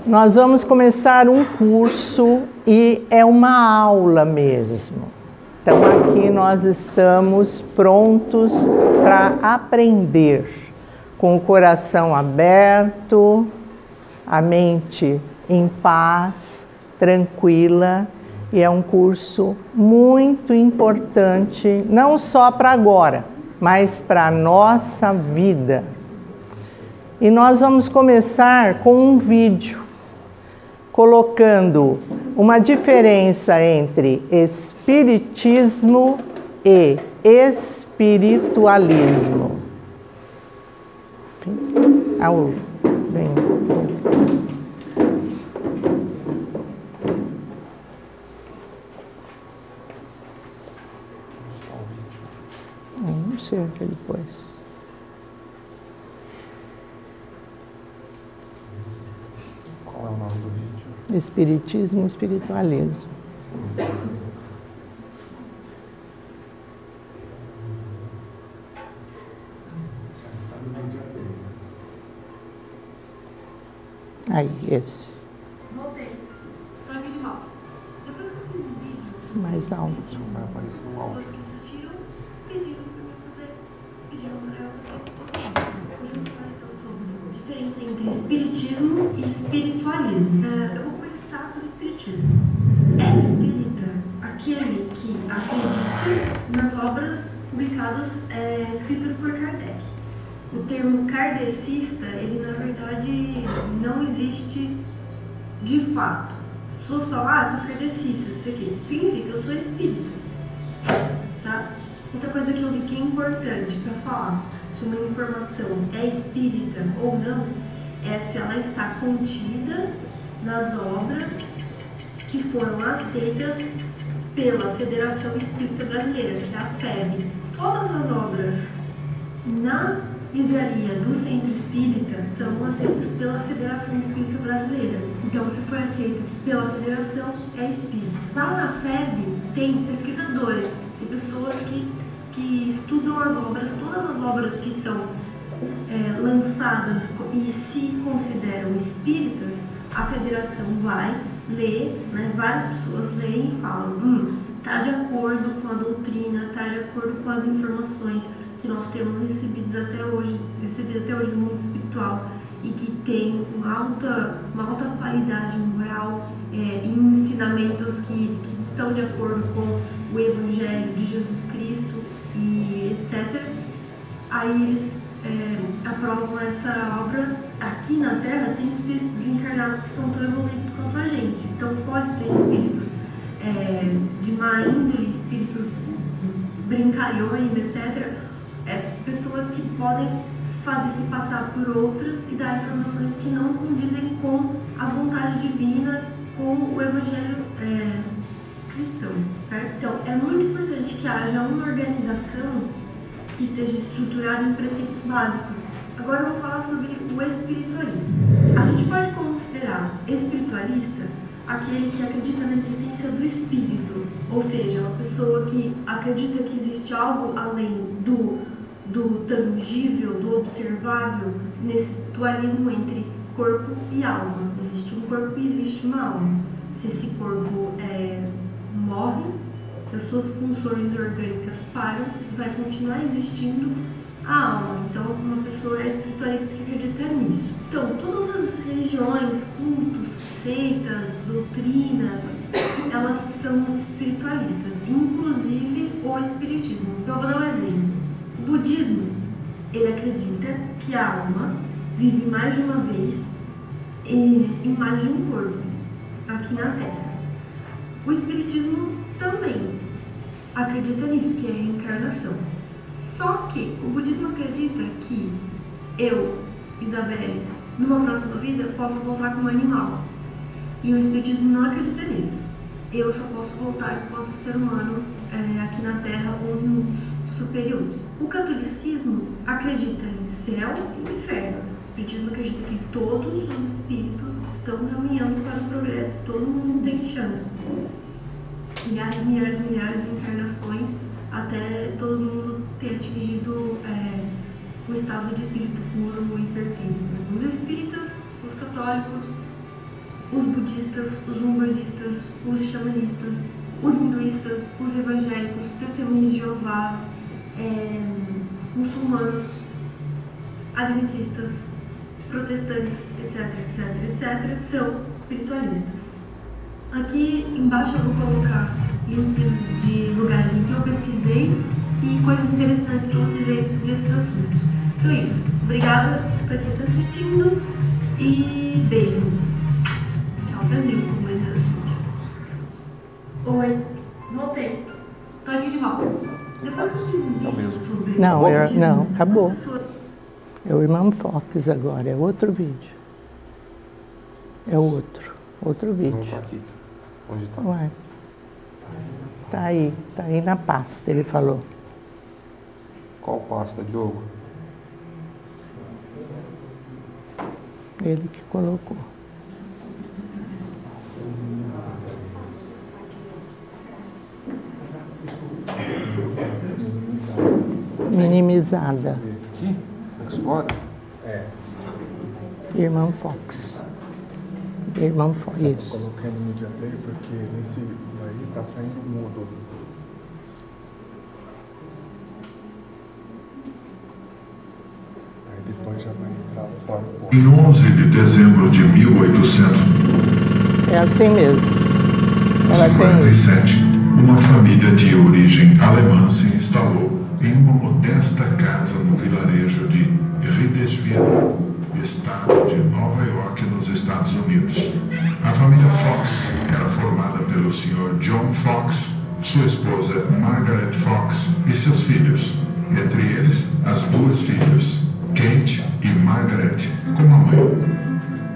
Nós vamos começar um curso e é uma aula mesmo. Então aqui nós estamos prontos para aprender, com o coração aberto, a mente em paz, tranquila, e é um curso muito importante, não só para agora, mas para a nossa vida. E nós vamos começar com um vídeo, colocando uma diferença entre espiritismo e espiritualismo. Não sei o que depois. Qual é o nome do vídeo? Espiritismo e espiritualismo. Aí, esse. Voltei. Pra mim de mal. Depois que eu fiz um vídeo. Mais alto. Vai aparecer no áudio. As pessoas que assistiram pediram pra eu fazer. Pediram pra eu fazer. Hoje eu vou falar então sobre a diferença entre espiritismo e espiritualismo. Eu vou começar pelo espiritismo. É espírita aquele que acredita nas obras publicadas, escritas por Kardec. O termo kardecista, ele na verdade não existe de fato. As pessoas falam, eu sou kardecista, não sei o quê. Significa, eu sou espírita. Tá? Outra coisa que eu vi que é importante para falar se uma informação é espírita ou não, é se ela está contida nas obras que foram aceitas pela Federação Espírita Brasileira, que é a FEB. Todas as obras na livraria do Centro Espírita são aceitas pela Federação Espírita Brasileira. Então, se foi aceito pela Federação, é espírita. Lá na FEB tem pesquisadores, tem pessoas que estudam as obras, todas as obras que são lançadas e se consideram espíritas, a Federação vai ler, né, várias pessoas leem e falam, está de acordo com a doutrina, está de acordo com as informações que nós temos recebido até hoje do mundo espiritual e que tem uma alta qualidade moral e ensinamentos que estão de acordo com o Evangelho de Jesus Cristo e etc. Aí eles aprovam essa obra. Aqui na Terra tem espíritos desencarnados que são tão evoluídos quanto a gente. Então pode ter espíritos de má índole, espíritos brincalhões, etc. Pessoas que podem fazer-se passar por outras e dar informações que não condizem com a vontade divina, com o Evangelho cristão, certo? Então, é muito importante que haja uma organização que esteja estruturada em preceitos básicos. Agora eu vou falar sobre o espiritualismo. A gente pode considerar espiritualista aquele que acredita na existência do espírito, ou seja, uma pessoa que acredita que existe algo além do tangível, do observável, nesse dualismo entre corpo e alma. Existe um corpo e existe uma alma. Se esse corpo morre, se as suas funções orgânicas param, vai continuar existindo a alma. Então, uma pessoa é espiritualista que acredita nisso. Então, todas as religiões, cultos, seitas, doutrinas, elas são espiritualistas, inclusive o espiritismo. Então, eu vou dar um exemplo. O budismo, ele acredita que a alma vive mais de uma vez em mais de um corpo aqui na Terra. O espiritismo também acredita nisso, que é a reencarnação. Só que o budismo acredita que eu, Isabelle, numa próxima vida, posso voltar como animal. E o espiritismo não acredita nisso. Eu só posso voltar enquanto ser humano aqui na Terra ou em mundos superiores. O catolicismo acredita em céu e inferno. O espiritismo acredita que todos os espíritos estão caminhando para o progresso, todo mundo tem chance. Milhares de encarnações até todo mundo ter atingido o estado de espírito puro e perfeito. Os espíritas, os católicos, os budistas, os umbandistas, os xamanistas, os hinduístas, os evangélicos, testemunhas de Jeová, muçulmanos, adventistas, protestantes, etc, são espiritualistas. Aqui embaixo eu vou colocar links de lugares em que eu pesquisei e coisas interessantes que vocês lerem sobre esses assuntos. Então é isso. Obrigada por quem está assistindo e beijo. Tchau, Brasil, como diz assim. Oi, voltei. Tô aqui de volta. Depois que eu tive um vídeo sobre não, acabou. É o Irmão Fox agora, é outro vídeo. É outro vídeo. Não tá aqui. Onde tá? Ué. Tá aí na pasta, ele falou. Qual pasta, Diogo? Ele que colocou. Minimizada. Aqui? Explorer? Irmão Fox. Irmão Fox, isso. Eu coloquei no Media Player porque nesse aí tá saindo mudo. Aí depois já vai entrar fora do ponto. Em 11 de dezembro de 1847, É assim mesmo. Ela tem. uma família de origem alemã se instalou em uma modesta casa no vilarejo de Riedesville, estado de Nova York, nos Estados Unidos. A família Fox era formada pelo Sr. John Fox, sua esposa Margaret Fox e seus filhos, entre eles as duas filhas, Kate e Margaret, como a mãe.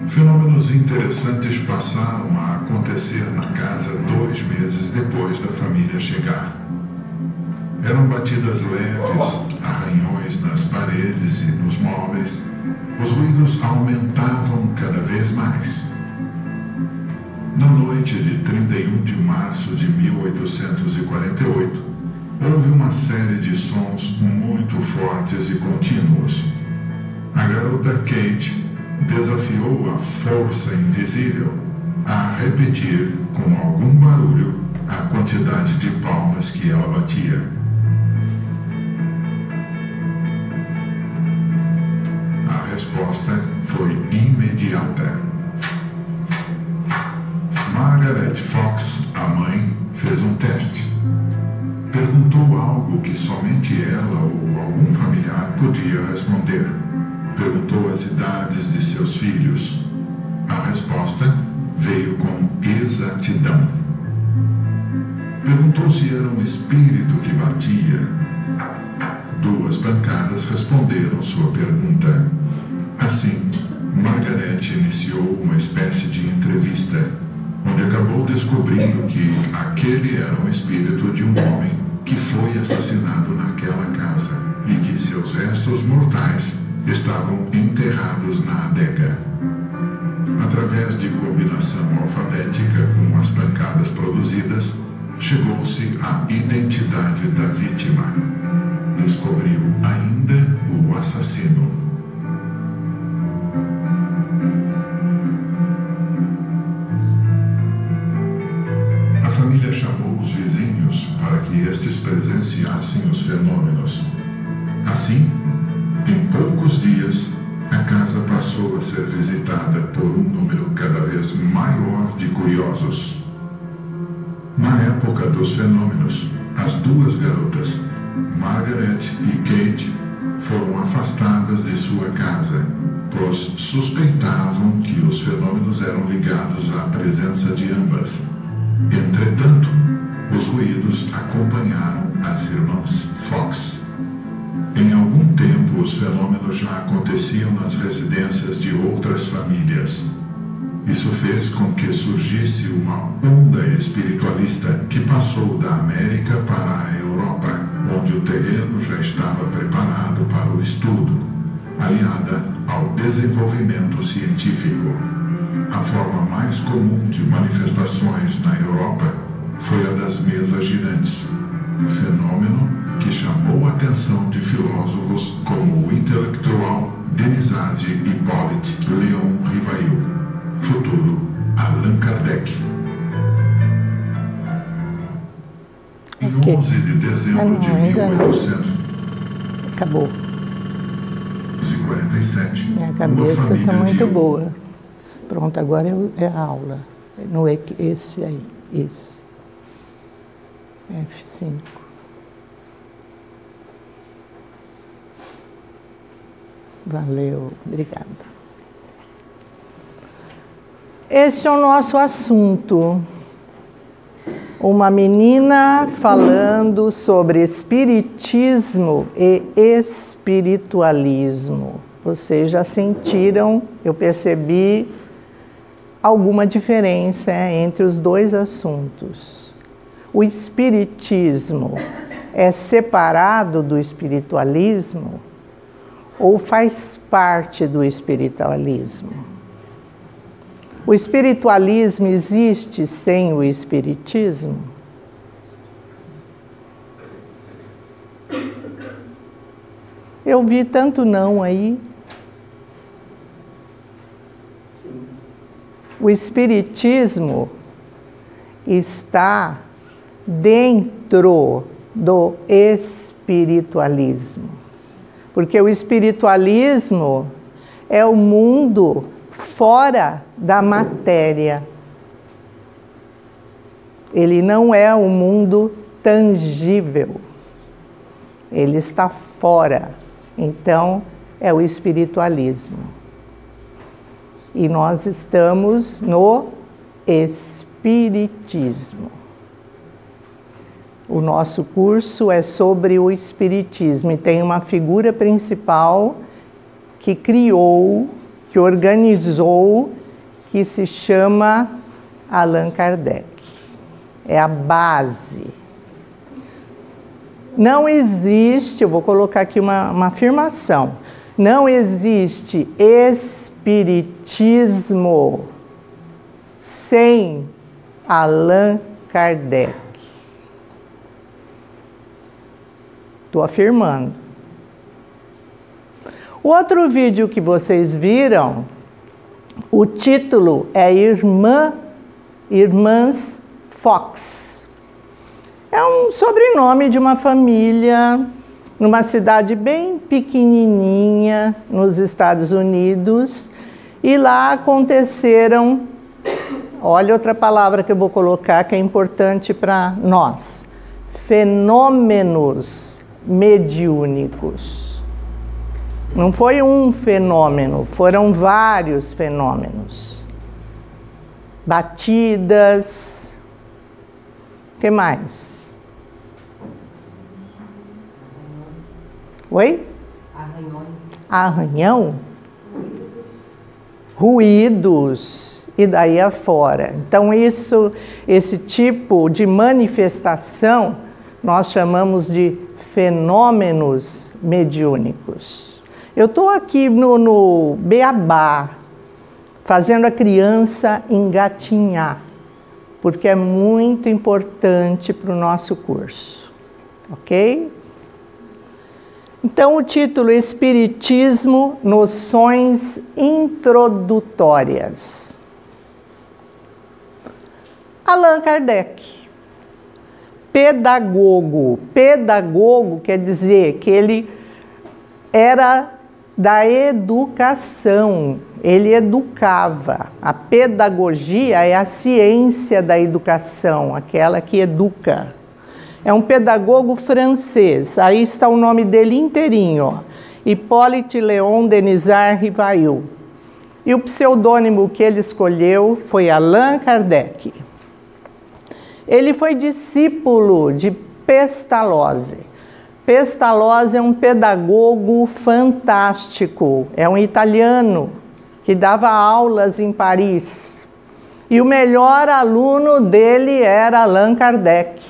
Fenômenos interessantes passaram a acontecer na casa 2 meses depois da família chegar. Eram batidas leves, arranhões nas paredes e nos móveis. Os ruídos aumentavam cada vez mais. Na noite de 31 de março de 1848, houve uma série de sons muito fortes e contínuos. A garota Kate desafiou a força invisível a repetir com algum barulho a quantidade de palmas que ela batia. A resposta foi imediata. Margaret Fox, a mãe, fez um teste. Perguntou algo que somente ela ou algum familiar podia responder. Perguntou as idades de seus filhos. A resposta veio com exatidão. Perguntou se era um espírito que batia. 2 pancadas responderam sua pergunta. Assim, Margaret iniciou uma espécie de entrevista, onde acabou descobrindo que aquele era um espírito de um homem que foi assassinado naquela casa e que seus restos mortais estavam enterrados na adega. Através de combinação alfabética com as pancadas produzidas, chegou-se à identidade da vítima. Descobriu ainda o assassino. A família chamou os vizinhos para que estes presenciassem os fenômenos. Assim, em poucos dias, a casa passou a ser visitada por um número cada vez maior de curiosos. Na época dos fenômenos, as 2 garotas, Margaret e Kate, foram afastadas de sua casa, pois suspeitavam que os fenômenos eram ligados à presença de ambas. Entretanto, os ruídos acompanharam as irmãs Fox. Em algum tempo, os fenômenos já aconteciam nas residências de outras famílias. Isso fez com que surgisse uma onda espiritualista que passou da América para a Europa, onde o terreno já estava preparado para o estudo, aliada ao desenvolvimento científico. A forma mais comum de manifestações na Europa foi a das mesas girantes, fenômeno que chamou a atenção de filósofos como o intelectual Denisard Hippolyte Léon Rivail, futuro Kardec. Em Ok. 11 de dezembro de ainda não. 1847, Acabou. Minha cabeça está muito boa. Pronto, agora é a aula. No esse aí, isso. F5. Valeu, obrigada. Esse é o nosso assunto. Uma menina falando sobre espiritismo e espiritualismo. Vocês já sentiram, eu percebi alguma diferença entre os dois assuntos. O espiritismo é separado do espiritualismo ou faz parte do espiritualismo? O espiritualismo existe sem o espiritismo? Eu vi tanto não aí. O espiritismo está dentro do espiritualismo. Porque o espiritualismo é o mundo fora da matéria. Ele não é um mundo tangível. Ele está fora. Então, é o espiritualismo. E nós estamos no espiritismo. O nosso curso é sobre o espiritismo e tem uma figura principal que criou, que organizou, que se chama Allan Kardec. É a base. Não existe, eu vou colocar aqui uma afirmação, não existe espiritismo sem Allan Kardec. Estou afirmando. O outro vídeo que vocês viram, o título é Irmãs Fox. É um sobrenome de uma família numa cidade bem pequenininha nos Estados Unidos. E lá aconteceram, olha outra palavra que eu vou colocar que é importante para nós, fenômenos mediúnicos. Não foi um fenômeno, foram vários fenômenos. Batidas, o que mais? Oi? Arranhão? Ruídos, e daí afora. Então esse tipo de manifestação nós chamamos de fenômenos mediúnicos. Eu estou aqui no beabá, fazendo a criança engatinhar, porque é muito importante para o nosso curso, ok? Então, o título Espiritismo, noções introdutórias. Allan Kardec, pedagogo. Pedagogo quer dizer que ele era da educação, ele educava. A pedagogia é a ciência da educação, aquela que educa. É um pedagogo francês, aí está o nome dele inteirinho, ó. Hippolyte Léon Denisard Rivail. E o pseudônimo que ele escolheu foi Allan Kardec. Ele foi discípulo de Pestalozzi. Pestalozzi é um pedagogo fantástico, é um italiano que dava aulas em Paris. E o melhor aluno dele era Allan Kardec.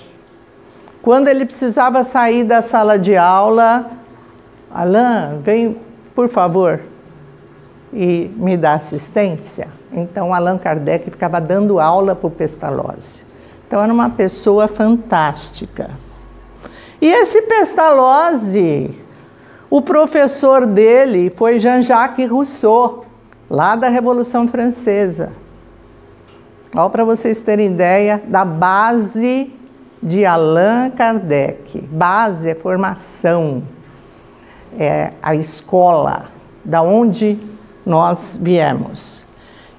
Quando ele precisava sair da sala de aula, Allan, vem, por favor, e me dá assistência. Então, Allan Kardec ficava dando aula para o Pestalozzi. Então, era uma pessoa fantástica. E esse Pestalozzi, o professor dele foi Jean-Jacques Rousseau, lá da Revolução Francesa. Olha, para vocês terem ideia da base de Allan Kardec. Base é formação, é a escola, da onde nós viemos.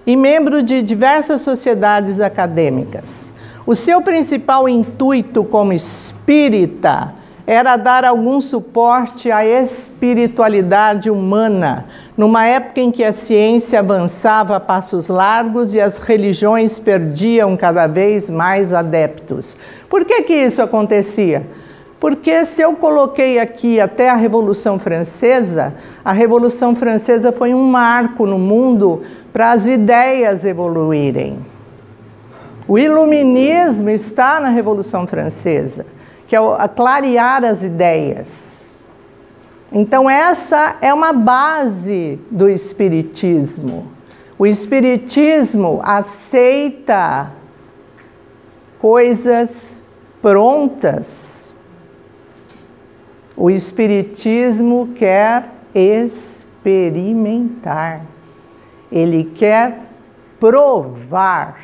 E membro de diversas sociedades acadêmicas. O seu principal intuito como espírita era dar algum suporte à espiritualidade humana, numa época em que a ciência avançava a passos largos e as religiões perdiam cada vez mais adeptos. Por que que isso acontecia? Porque se eu coloquei aqui até a Revolução Francesa foi um marco no mundo para as ideias evoluírem. O iluminismo está na Revolução Francesa, que é a clarear as ideias. Então essa é uma base do espiritismo. O espiritismo aceita coisas prontas. O espiritismo quer experimentar. Ele quer provar.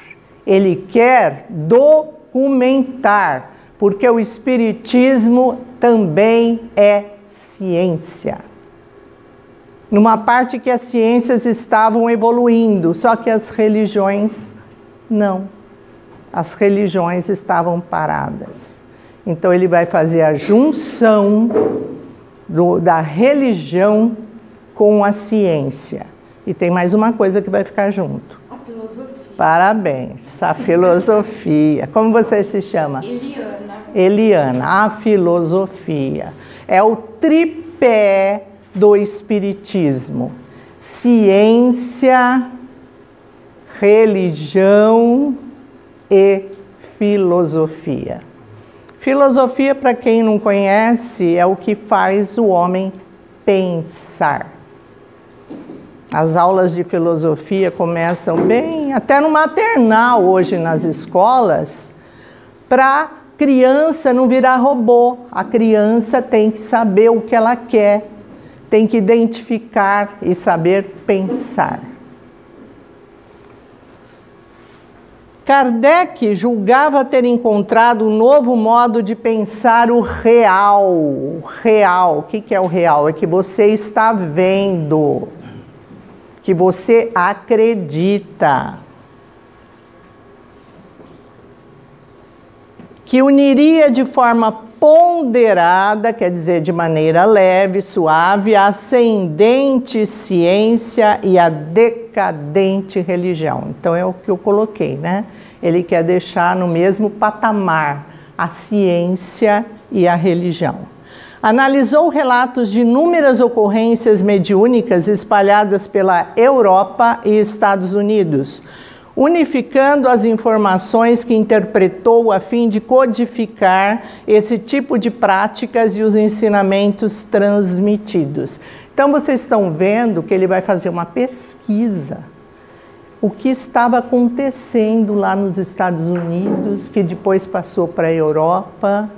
Ele quer documentar. Porque o espiritismo também é ciência. Numa parte que as ciências estavam evoluindo, só que as religiões não. As religiões estavam paradas. Então ele vai fazer a junção da religião com a ciência. E tem mais uma coisa que vai ficar junto. A filosofia. Parabéns, a filosofia. Como você se chama? Eliana. Eliana, a filosofia. É o tripé do espiritismo. Ciência, religião e filosofia. Filosofia, para quem não conhece, é o que faz o homem pensar. As aulas de filosofia começam bem, até no maternal hoje nas escolas, para criança não virar robô. A criança tem que saber o que ela quer, tem que identificar e saber pensar. Kardec julgava ter encontrado um novo modo de pensar o real. O real, o que é o real? É que você está vendo, que você acredita, que uniria de forma ponderada, quer dizer, de maneira leve, suave, a ascendente ciência e a decadente religião. Então é o que eu coloquei, né? Ele quer deixar no mesmo patamar a ciência e a religião. Analisou relatos de inúmeras ocorrências mediúnicas espalhadas pela Europa e Estados Unidos, unificando as informações que interpretou a fim de codificar esse tipo de práticas e os ensinamentos transmitidos. Então vocês estão vendo que ele vai fazer uma pesquisa. O que estava acontecendo lá nos Estados Unidos, que depois passou para a Europa,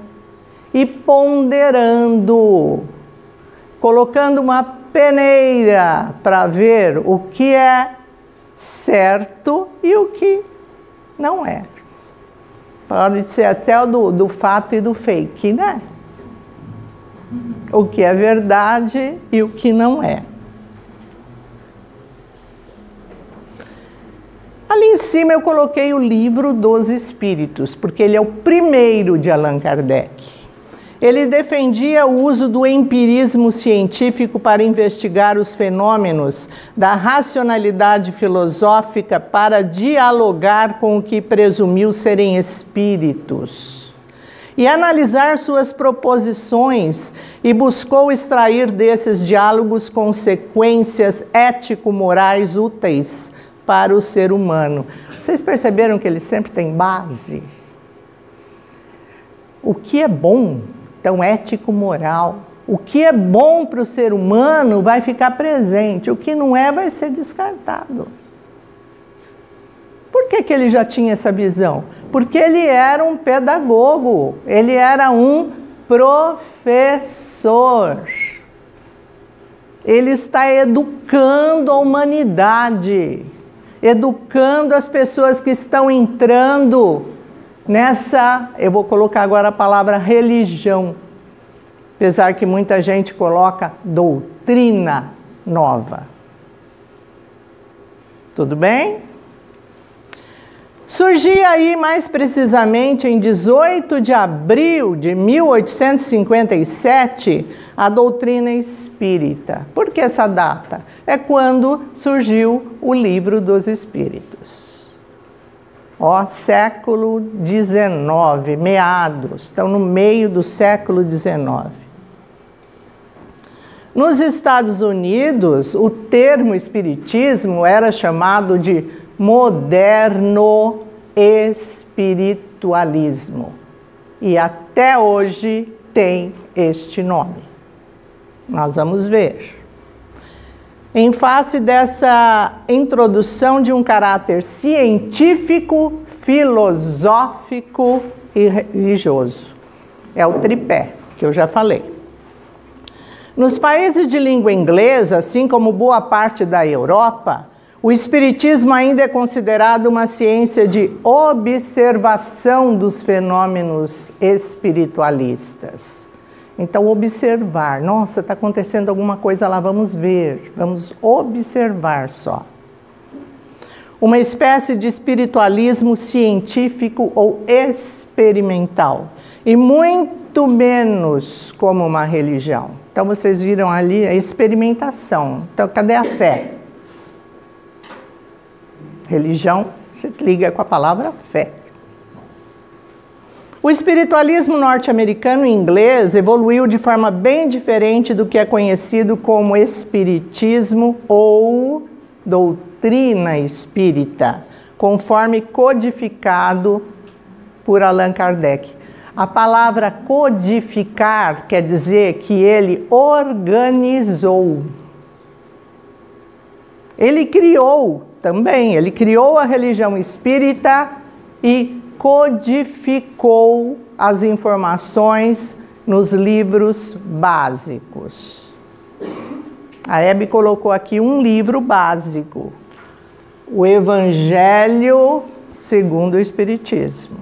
e ponderando, colocando uma peneira para ver o que é certo e o que não é. Pode ser até o do fato e do fake, né? O que é verdade e o que não é. Ali em cima eu coloquei o Livro dos Espíritos, porque ele é o primeiro de Allan Kardec. Ele defendia o uso do empirismo científico para investigar os fenômenos da racionalidade filosófica para dialogar com o que presumiu serem espíritos e analisar suas proposições, e buscou extrair desses diálogos consequências ético-morais úteis para o ser humano. Vocês perceberam que ele sempre tem base? O que é bom? Então, ético-moral. O que é bom para o ser humano vai ficar presente. O que não é vai ser descartado. Por que ele já tinha essa visão? Porque ele era um pedagogo. Ele era um professor. Ele está educando a humanidade. educando as pessoas que estão entrando nessa, eu vou colocar agora a palavra religião, apesar que muita gente coloca doutrina nova. Tudo bem? Surgia aí mais precisamente em 18 de abril de 1857 a doutrina espírita. Por que essa data? É quando surgiu o Livro dos Espíritos. Ó, século XIX, meados, estão no meio do século XIX. Nos Estados Unidos, o termo espiritismo era chamado de moderno espiritualismo. E até hoje tem este nome. Nós vamos ver. Em face dessa introdução de um caráter científico, filosófico e religioso. É o tripé, que eu já falei. Nos países de língua inglesa, assim como boa parte da Europa, o espiritismo ainda é considerado uma ciência de observação dos fenômenos espiritualistas. Então, observar. Nossa, está acontecendo alguma coisa lá, vamos ver. Vamos observar só. Uma espécie de espiritualismo científico ou experimental. E muito menos como uma religião. Então, vocês viram ali a experimentação. Então, cadê a fé? Religião se liga com a palavra fé. O espiritualismo norte-americano e inglês evoluiu de forma bem diferente do que é conhecido como espiritismo ou doutrina espírita, conforme codificado por Allan Kardec. A palavra codificar quer dizer que ele organizou. Ele criou também, ele criou a religião espírita e codificou as informações nos livros básicos. A Hebe colocou aqui um livro básico, o Evangelho segundo o Espiritismo.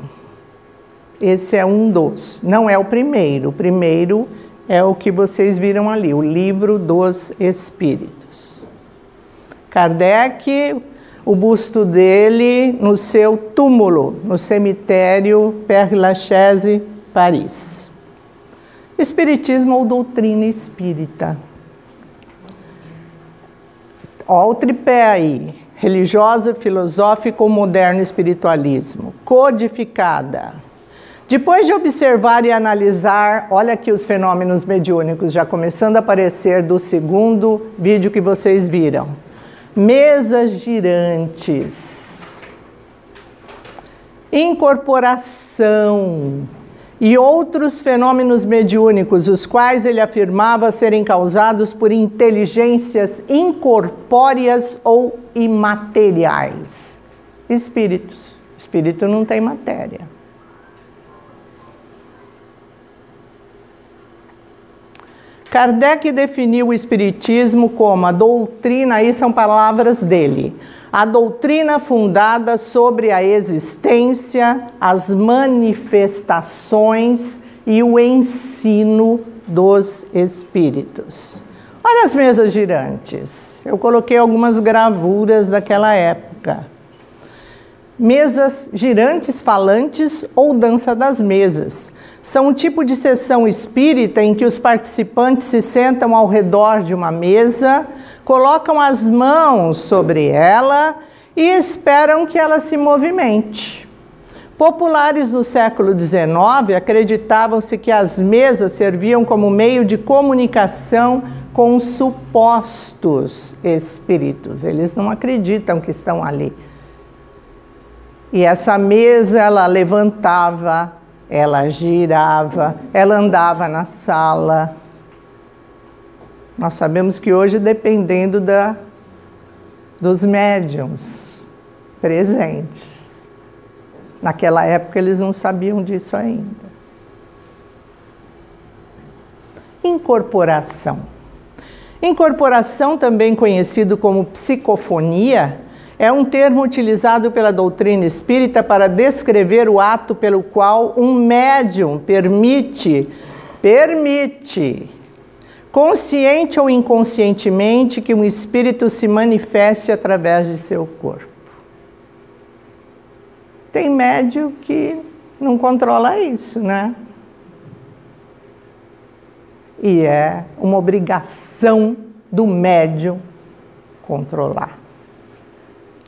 Esse é um dos, não é o primeiro é o que vocês viram ali, o Livro dos Espíritos. Kardec, o busto dele no seu túmulo, no cemitério Père-Lachaise, Paris. Espiritismo ou doutrina espírita. Ó, o tripé aí, religiosa, filosófica ou moderno espiritualismo, codificada. Depois de observar e analisar, olha aqui os fenômenos mediúnicos já começando a aparecer do segundo vídeo que vocês viram. Mesas girantes, incorporação e outros fenômenos mediúnicos, os quais ele afirmava serem causados por inteligências incorpóreas ou imateriais. Espíritos. Espírito não tem matéria. Kardec definiu o espiritismo como a doutrina, aí são palavras dele, a doutrina fundada sobre a existência, as manifestações e o ensino dos espíritos. Olha as mesas girantes, eu coloquei algumas gravuras daquela época. Mesas girantes falantes ou dança das mesas. São um tipo de sessão espírita em que os participantes se sentam ao redor de uma mesa, colocam as mãos sobre ela e esperam que ela se movimente. Populares no século XIX acreditavam-se que as mesas serviam como meio de comunicação com supostos espíritos. Eles não acreditam que estão ali. E essa mesa, ela levantava, ela girava, ela andava na sala. Nós sabemos que hoje, dependendo dos médiuns presentes, naquela época eles não sabiam disso ainda. Incorporação. Incorporação, também conhecido como psicofonia, É um termo utilizado pela doutrina espírita para descrever o ato pelo qual um médium permite, consciente ou inconscientemente, que um espírito se manifeste através de seu corpo. Tem médium que não controla isso, né? E é uma obrigação do médium controlar.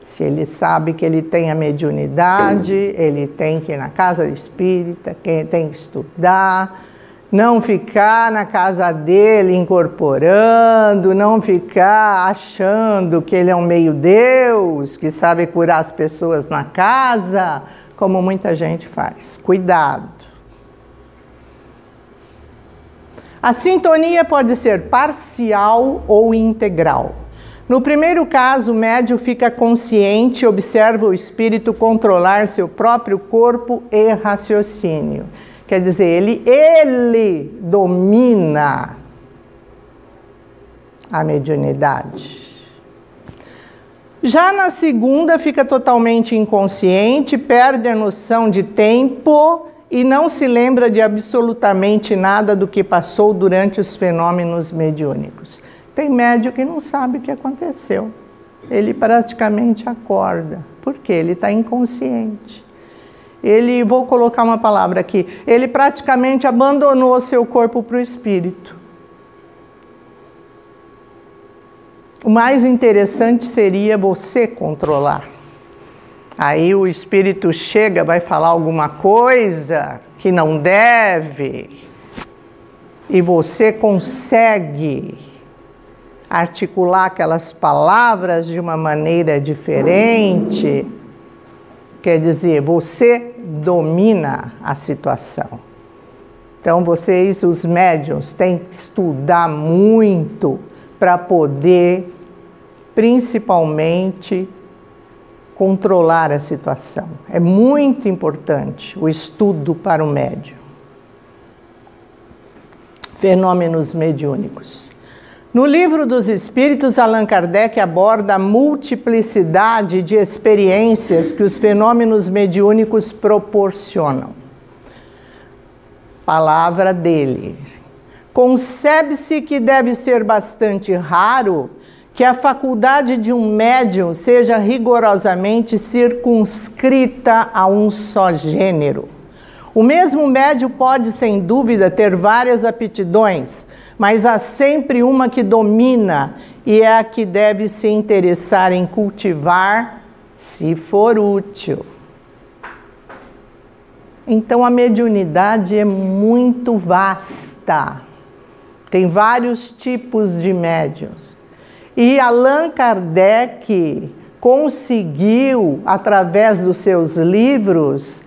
Se ele sabe que ele tem a mediunidade, ele tem que ir na casa espírita, tem que estudar, não ficar na casa dele incorporando, não ficar achando que ele é um meio-deus, que sabe curar as pessoas na casa, como muita gente faz. Cuidado. A sintonia pode ser parcial ou integral. No primeiro caso, o médium fica consciente e observa o espírito controlar seu próprio corpo e raciocínio. Quer dizer, ele domina a mediunidade. Já na segunda, fica totalmente inconsciente, perde a noção de tempo e não se lembra de absolutamente nada do que passou durante os fenômenos mediúnicos. Tem médium que não sabe o que aconteceu. Ele praticamente acorda, porque ele está inconsciente. Vou colocar uma palavra aqui, ele praticamente abandonou o seu corpo para o espírito. O mais interessante seria você controlar. Aí o espírito chega, vai falar alguma coisa que não deve, e você consegue articular aquelas palavras de uma maneira diferente. Quer dizer, você domina a situação. Então vocês, os médiuns, têm que estudar muito para poder, principalmente, controlar a situação. É muito importante o estudo para o médium. Fenômenos mediúnicos. No Livro dos Espíritos, Allan Kardec aborda a multiplicidade de experiências que os fenômenos mediúnicos proporcionam. Palavra dele. Concebe-se que deve ser bastante raro que a faculdade de um médium seja rigorosamente circunscrita a um só gênero. O mesmo médium pode, sem dúvida, ter várias aptidões, mas há sempre uma que domina e é a que deve se interessar em cultivar, se for útil. Então, a mediunidade é muito vasta. Tem vários tipos de médiuns. E Allan Kardec conseguiu, através dos seus livros,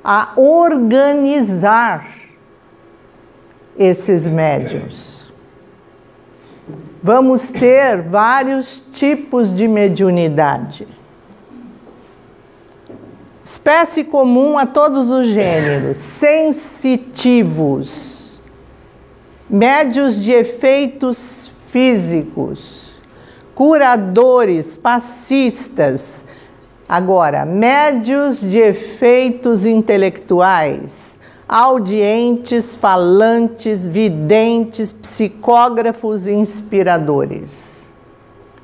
a organizar esses médiuns. Vamos ter vários tipos de mediunidade. Espécie comum a todos os gêneros: sensitivos, médiuns de efeitos físicos, curadores, passistas. Agora, médiuns de efeitos intelectuais, audientes, falantes, videntes, psicógrafos e inspiradores.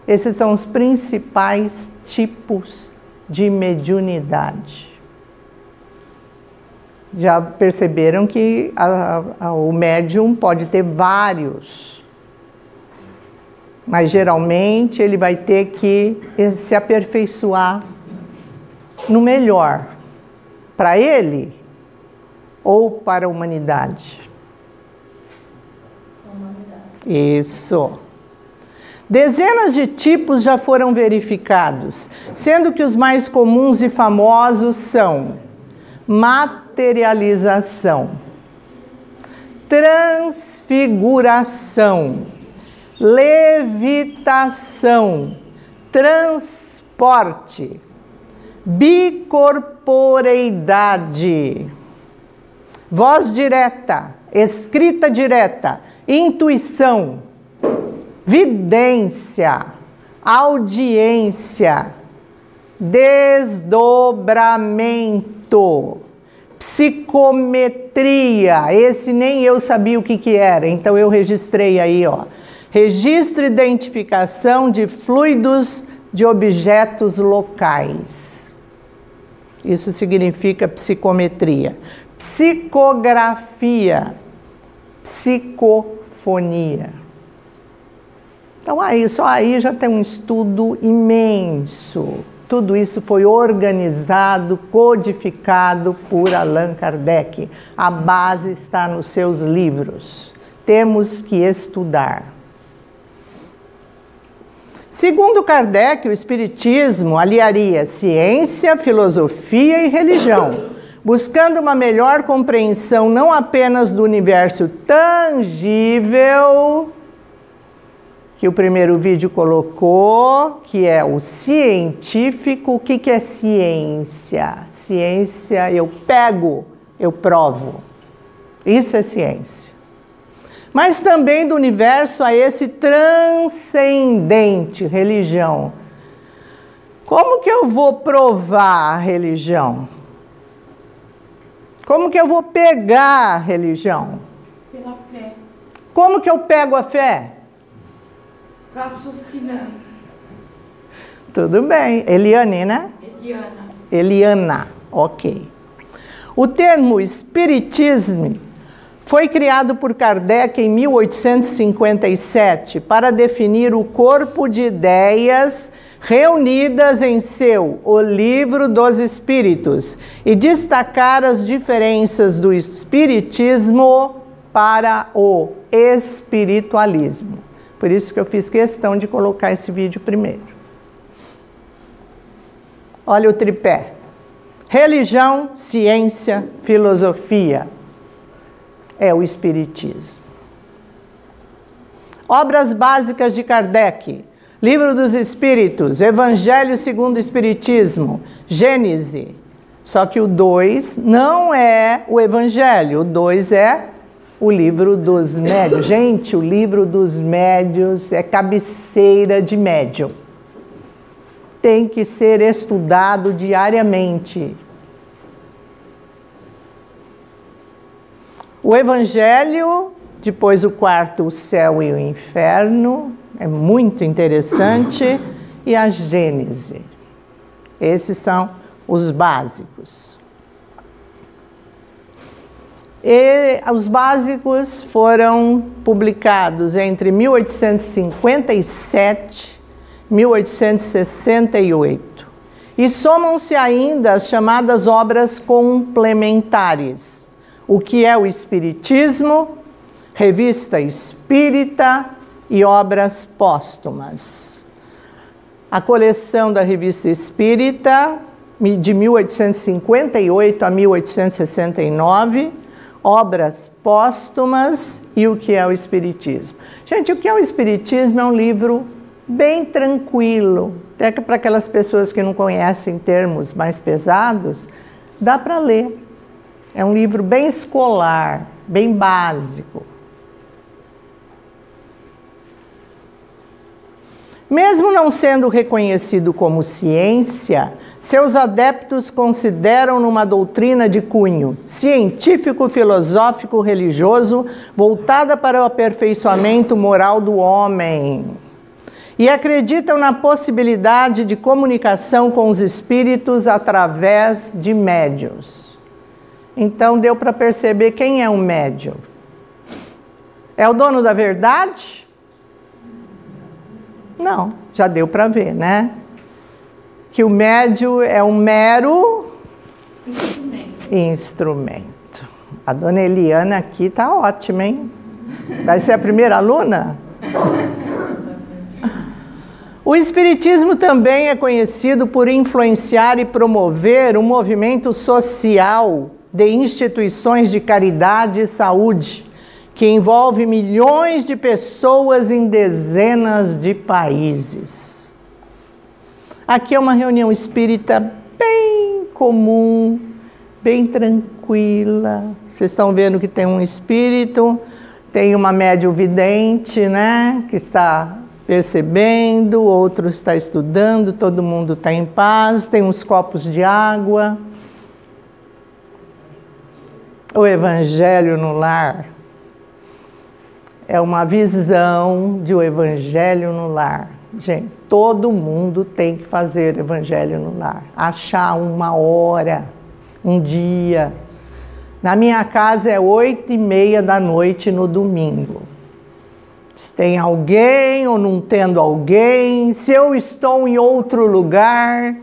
Esses são os principais tipos de mediunidade. Já perceberam que o médium pode ter vários, mas geralmente ele vai ter que se aperfeiçoar no melhor, para ele ou para a humanidade. Isso. Dezenas de tipos já foram verificados, sendo que os mais comuns e famosos são materialização, transfiguração, levitação, transporte, bicorporeidade, voz direta, escrita direta, intuição, vidência, audiência, desdobramento, psicometria. Esse nem eu sabia o que era, então eu registrei aí, ó. Registro e identificação de fluidos de objetos locais. Isso significa psicometria. Psicografia, psicofonia. Então aí, só aí já tem um estudo imenso. Tudo isso foi organizado, codificado por Allan Kardec. A base está nos seus livros. Temos que estudar. Segundo Kardec, o Espiritismo aliaria ciência, filosofia e religião, buscando uma melhor compreensão não apenas do universo tangível, que o primeiro vídeo colocou, que é o científico. O que é ciência? Ciência, eu pego, eu provo. Isso é ciência. Mas também do universo a esse transcendente, religião. Como que eu vou provar a religião? Como que eu vou pegar a religião? Pela fé. Como que eu pego a fé? Raciocinando. Tudo bem. Eliane, né? Eliana. Eliana, ok. O termo espiritismo foi criado por Kardec em 1857 para definir o corpo de ideias reunidas em seu O Livro dos Espíritos e destacar as diferenças do espiritismo para o espiritualismo. Por isso que eu fiz questão de colocar esse vídeo primeiro. Olha o tripé. Religião, ciência, filosofia. É o Espiritismo. Obras básicas de Kardec. Livro dos Espíritos, Evangelho segundo o Espiritismo, Gênese. Só que o 2 não é o Evangelho, o 2 é o Livro dos Médios. Gente, o Livro dos Médios é cabeceira de médium. Tem que ser estudado diariamente. O Evangelho, depois o quarto, o céu e o inferno, é muito interessante, e a Gênese. Esses são os básicos. E os básicos foram publicados entre 1857 e 1868. E somam-se ainda as chamadas obras complementares. O que é o Espiritismo, Revista Espírita e obras póstumas. A coleção da Revista Espírita, de 1858 a 1869, obras póstumas e o que é o Espiritismo. Gente, o que é o Espiritismo é um livro bem tranquilo, até que para aquelas pessoas que não conhecem termos mais pesados, dá para ler. É um livro bem escolar, bem básico. Mesmo não sendo reconhecido como ciência, seus adeptos consideram numa doutrina de cunho científico, filosófico, religioso, voltada para o aperfeiçoamento moral do homem. E acreditam na possibilidade de comunicação com os espíritos através de médiuns. Então deu para perceber quem é um médium. É o dono da verdade? Não, já deu para ver, né? Que o médium é um mero instrumento. A dona Eliana aqui está ótima, hein? Vai ser a primeira aluna? O Espiritismo também é conhecido por influenciar e promover um movimento social de instituições de caridade e saúde, que envolve milhões de pessoas em dezenas de países. Aqui é uma reunião espírita bem comum, bem tranquila. Vocês estão vendo que tem um espírito, tem uma médium vidente, né, que está percebendo, outro está estudando, todo mundo está em paz, tem uns copos de água. O Evangelho no lar é uma visão de o Evangelho no lar. Gente, todo mundo tem que fazer Evangelho no lar. Achar uma hora, um dia. Na minha casa é 8h30 da noite no domingo. Se tem alguém ou não tendo alguém, se eu estou em outro lugar,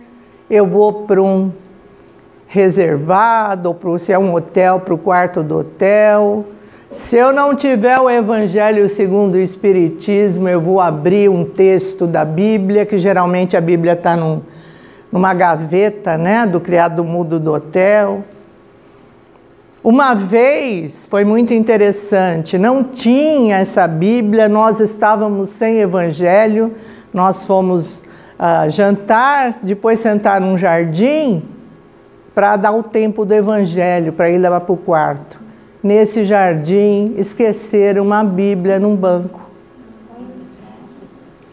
eu vou para um reservado, ou se é um hotel, para o quarto do hotel. Se eu não tiver o Evangelho segundo o Espiritismo, eu vou abrir um texto da Bíblia, que geralmente a Bíblia está numa gaveta, né, do criado mudo do hotel. Uma vez, foi muito interessante, não tinha essa Bíblia, nós estávamos sem Evangelho, nós fomos jantar, depois sentar num jardim, para dar o tempo do Evangelho, para ir levar para o quarto. Nesse jardim, esqueceram uma Bíblia num banco.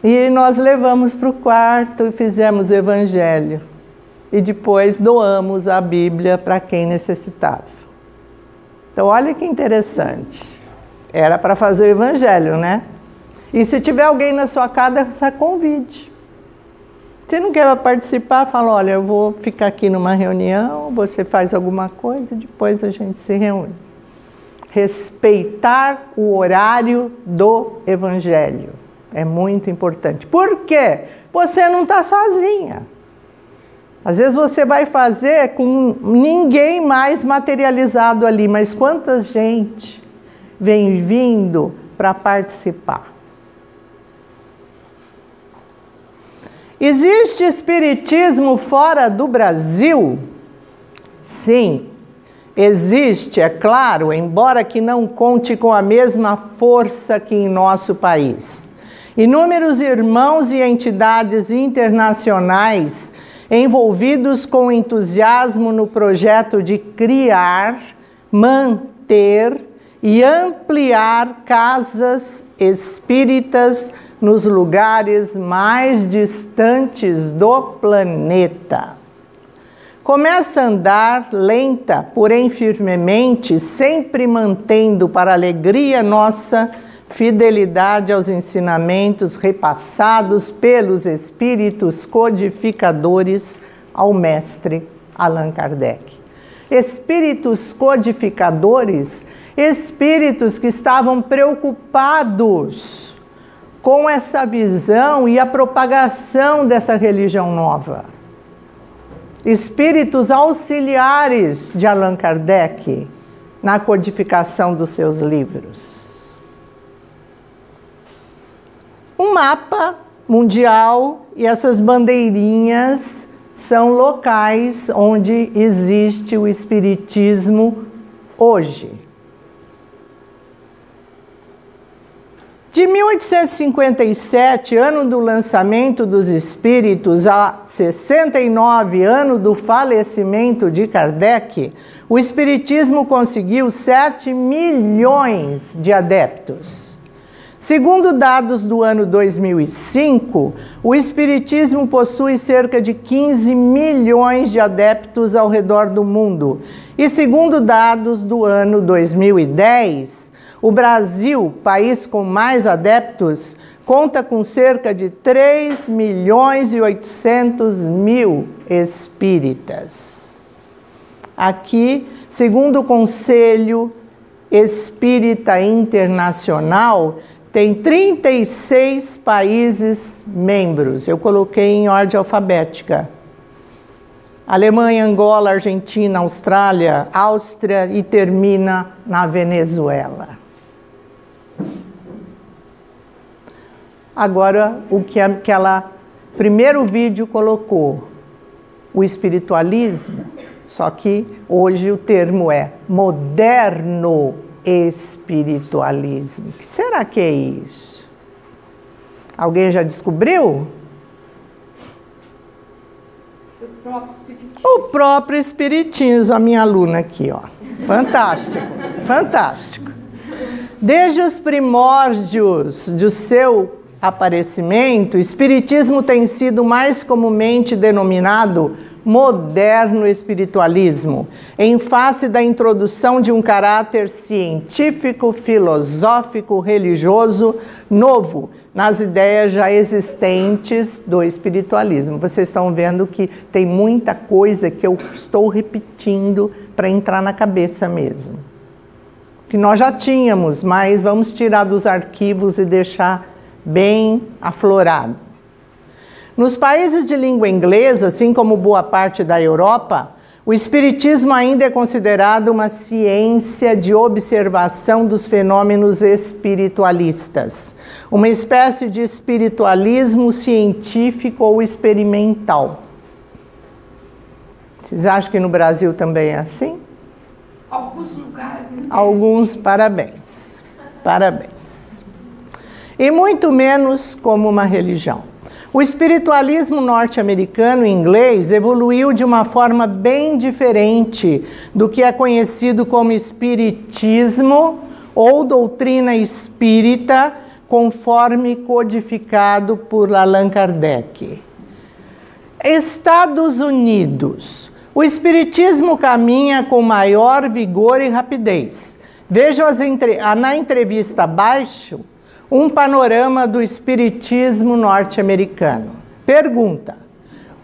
E nós levamos para o quarto e fizemos o Evangelho. E depois doamos a Bíblia para quem necessitava. Então, olha que interessante. Era para fazer o Evangelho, né? E se tiver alguém na sua casa, convide. Se não quer participar, fala, olha, eu vou ficar aqui numa reunião, você faz alguma coisa e depois a gente se reúne. Respeitar o horário do Evangelho é muito importante. Por quê? Você não está sozinha. Às vezes você vai fazer com ninguém mais materializado ali, mas quanta gente vem vindo para participar. Existe espiritismo fora do Brasil? Sim, existe, é claro, embora que não conte com a mesma força que em nosso país. Inúmeros irmãos e entidades internacionais envolvidos com entusiasmo no projeto de criar, manter e ampliar casas espíritas nos lugares mais distantes do planeta. Começa a andar lenta, porém firmemente, sempre mantendo para alegria nossa fidelidade aos ensinamentos repassados pelos espíritos codificadores ao mestre Allan Kardec. Espíritos codificadores, espíritos que estavam preocupados com essa visão e a propagação dessa religião nova. Espíritos auxiliares de Allan Kardec na codificação dos seus livros. Um mapa mundial e essas bandeirinhas são locais onde existe o espiritismo hoje. De 1857, ano do lançamento dos Espíritos, a 69, ano do falecimento de Kardec, o Espiritismo conseguiu 7 milhões de adeptos. Segundo dados do ano 2005, o Espiritismo possui cerca de 15 milhões de adeptos ao redor do mundo. E segundo dados do ano 2010, o Brasil, país com mais adeptos, conta com cerca de 3 milhões e 800 mil espíritas. Aqui, segundo o Conselho Espírita Internacional, tem 36 países membros. Eu coloquei em ordem alfabética. Alemanha, Angola, Argentina, Austrália, Áustria e termina na Venezuela. Agora, o que aquela primeiro vídeo colocou, o espiritualismo, só que hoje o termo é moderno espiritualismo. O que será que é isso? Alguém já descobriu? O próprio espiritismo, a minha aluna aqui, ó. Fantástico, fantástico. Desde os primórdios do seu aparecimento, o espiritismo tem sido mais comumente denominado moderno espiritualismo, em face da introdução de um caráter científico, filosófico, religioso novo nas ideias já existentes do espiritualismo. Vocês estão vendo que tem muita coisa que eu estou repetindo para entrar na cabeça mesmo. Que nós já tínhamos, mas vamos tirar dos arquivos e deixar bem aflorado. Nos países de língua inglesa, assim como boa parte da Europa, o espiritismo ainda é considerado uma ciência de observação dos fenômenos espiritualistas, uma espécie de espiritualismo científico ou experimental. Vocês acham que no Brasil também é assim? Alguns lugares. Alguns, parabéns. Parabéns. E muito menos como uma religião. O espiritualismo norte-americano e inglês evoluiu de uma forma bem diferente do que é conhecido como espiritismo ou doutrina espírita, conforme codificado por Allan Kardec. Estados Unidos. O espiritismo caminha com maior vigor e rapidez. Vejam na entrevista abaixo um panorama do espiritismo norte-americano. Pergunta: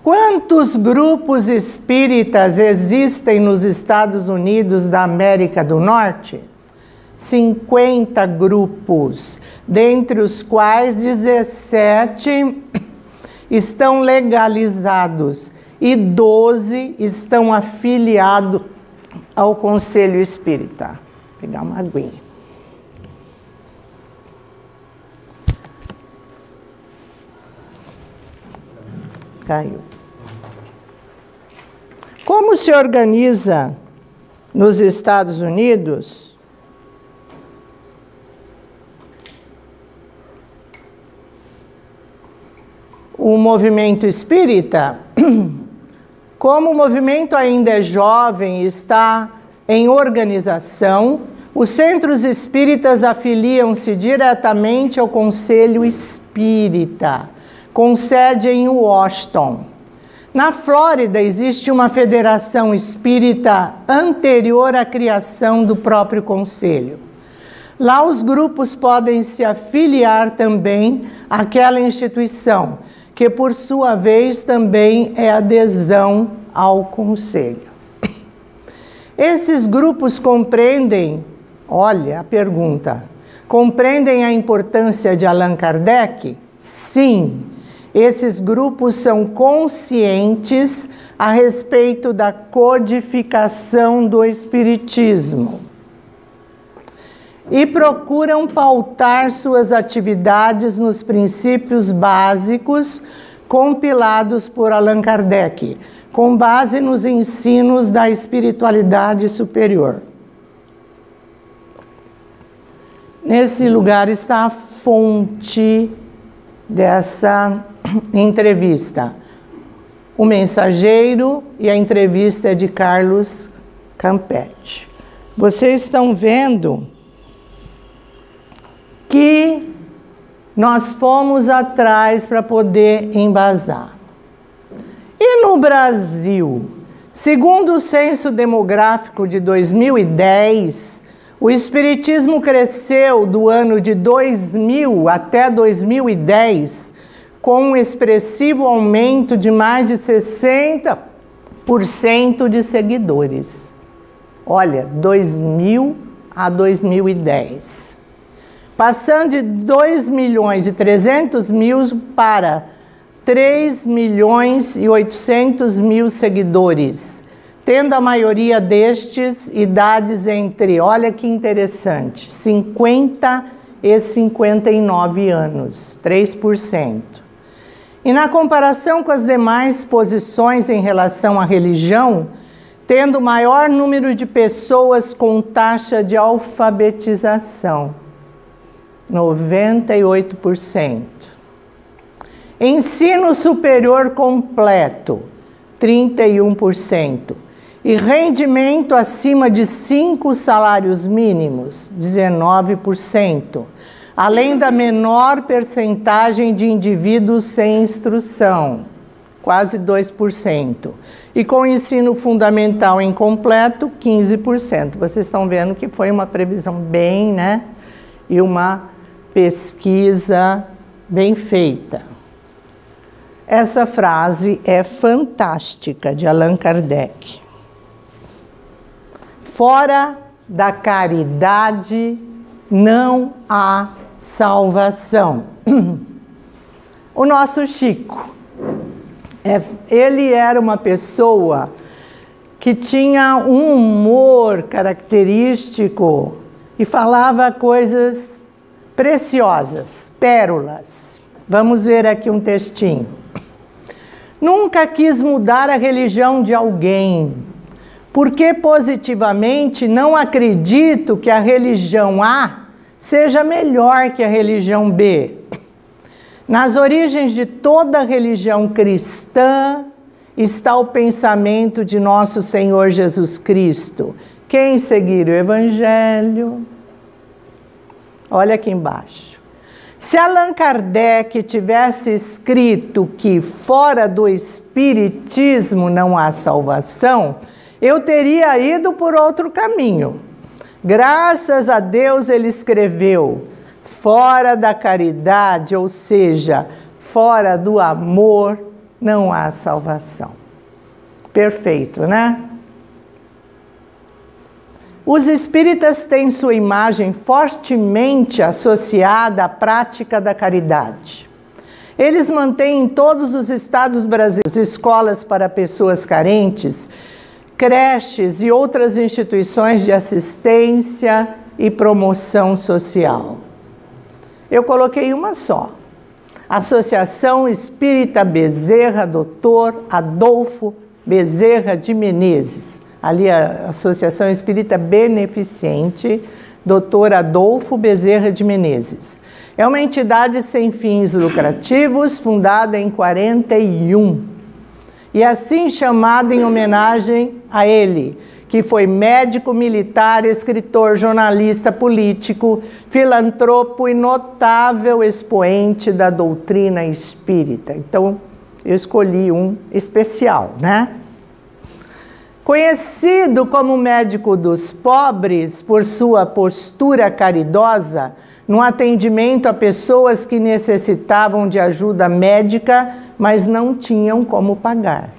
quantos grupos espíritas existem nos Estados Unidos da América do Norte? 50 grupos, dentre os quais 17 estão legalizados e 12 estão afiliados ao Conselho Espírita. Vou pegar uma aguinha. Caiu. Como se organiza nos Estados Unidos o movimento espírita? Como o movimento ainda é jovem e está em organização, os centros espíritas afiliam-se diretamente ao Conselho Espírita, com sede em Washington. Na Flórida existe uma federação espírita anterior à criação do próprio conselho. Lá os grupos podem se afiliar também àquela instituição, que por sua vez também é adesão ao conselho. Esses grupos compreendem, olha a pergunta, compreendem a importância de Allan Kardec? Sim. Esses grupos são conscientes a respeito da codificação do espiritismo e procuram pautar suas atividades nos princípios básicos compilados por Allan Kardec, com base nos ensinos da espiritualidade superior. Nesse lugar está a fonte dessa entrevista. O Mensageiro, e a entrevista é de Carlos Campetti. Vocês estão vendo que nós fomos atrás para poder embasar. E no Brasil, segundo o Censo Demográfico de 2010, o espiritismo cresceu do ano de 2000 até 2010 com um expressivo aumento de mais de 60% de seguidores. Olha, 2000 a 2010. Passando de 2.300.000 para 3.800.000 seguidores, tendo a maioria destes idades entre, olha que interessante, 50 e 59 anos, 3%. E na comparação com as demais posições em relação à religião, tendo maior número de pessoas com taxa de alfabetização, 98%. Ensino superior completo, 31%. E rendimento acima de 5 salários mínimos, 19%. além da menor percentagem de indivíduos sem instrução, quase 2%. E com ensino fundamental incompleto, 15%. Vocês estão vendo que foi uma previsão bem, né? E uma pesquisa bem feita. Essa frase é fantástica, de Allan Kardec. Fora da caridade não há salvação. O nosso Chico, ele era uma pessoa que tinha um humor característico e falava coisas preciosas, pérolas. Vamos ver aqui um textinho. Nunca quis mudar a religião de alguém, porque positivamente não acredito que a religião A seja melhor que a religião B. Nas origens de toda religião cristã está o pensamento de nosso Senhor Jesus Cristo. Quem seguir o Evangelho? Olha aqui embaixo. Se Allan Kardec tivesse escrito que fora do Espiritismo não há salvação, eu teria ido por outro caminho. Graças a Deus ele escreveu fora da caridade, ou seja, fora do amor, não há salvação. Perfeito, né? Os espíritas têm sua imagem fortemente associada à prática da caridade. Eles mantêm em todos os estados brasileiros escolas para pessoas carentes, creches e outras instituições de assistência e promoção social. Eu coloquei uma só. Associação Espírita Bezerra, Dr. Adolfo Bezerra de Menezes. Ali a Associação Espírita Beneficente, Dr. Adolfo Bezerra de Menezes. É uma entidade sem fins lucrativos, fundada em 41. E assim chamada em homenagem a ele, que foi médico militar, escritor, jornalista, político, filantropo e notável expoente da doutrina espírita. Então, eu escolhi um especial, né? Conhecido como médico dos pobres por sua postura caridosa no atendimento a pessoas que necessitavam de ajuda médica, mas não tinham como pagar.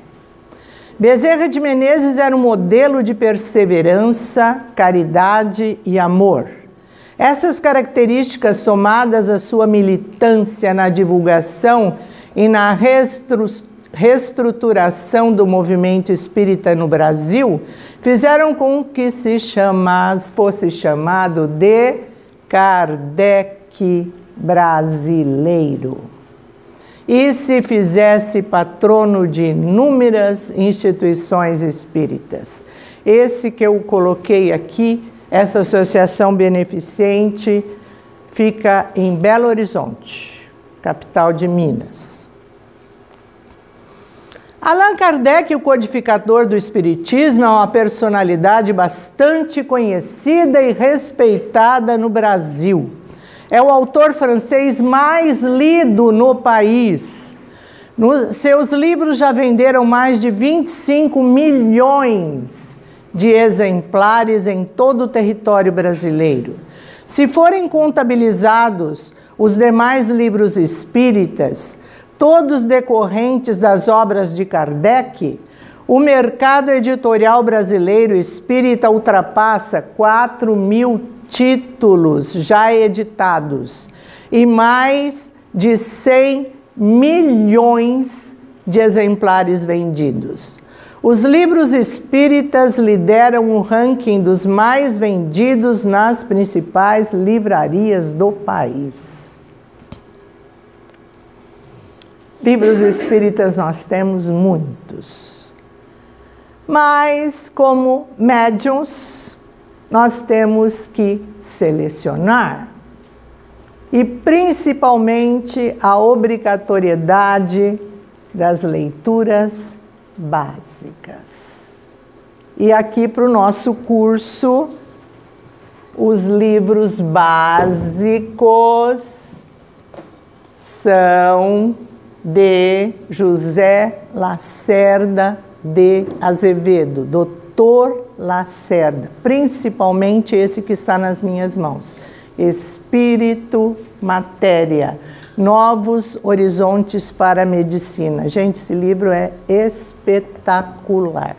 Bezerra de Menezes era um modelo de perseverança, caridade e amor. Essas características, somadas à sua militância na divulgação e na reestruturação do movimento espírita no Brasil, fizeram com que fosse chamado de Kardec brasileiro e se fizesse patrono de inúmeras instituições espíritas. Esse que eu coloquei aqui, essa associação beneficente, fica em Belo Horizonte, capital de Minas. Allan Kardec, o codificador do Espiritismo, é uma personalidade bastante conhecida e respeitada no Brasil. É o autor francês mais lido no país. Seus livros já venderam mais de 25 milhões de exemplares em todo o território brasileiro. Se forem contabilizados os demais livros espíritas, todos decorrentes das obras de Kardec, o mercado editorial brasileiro espírita ultrapassa 4.000 títulos já editados e mais de 100 milhões de exemplares vendidos. Os livros espíritas lideram o ranking dos mais vendidos nas principais livrarias do país. Livros espíritas nós temos muitos, mas como médiuns nós temos que selecionar e principalmente a obrigatoriedade das leituras básicas. E aqui para o nosso curso os livros básicos são de José Lacerda de Azevedo, Dr. Lacerda, principalmente esse que está nas minhas mãos, Espírito, Matéria, Novos Horizontes para a Medicina. Gente, esse livro é espetacular.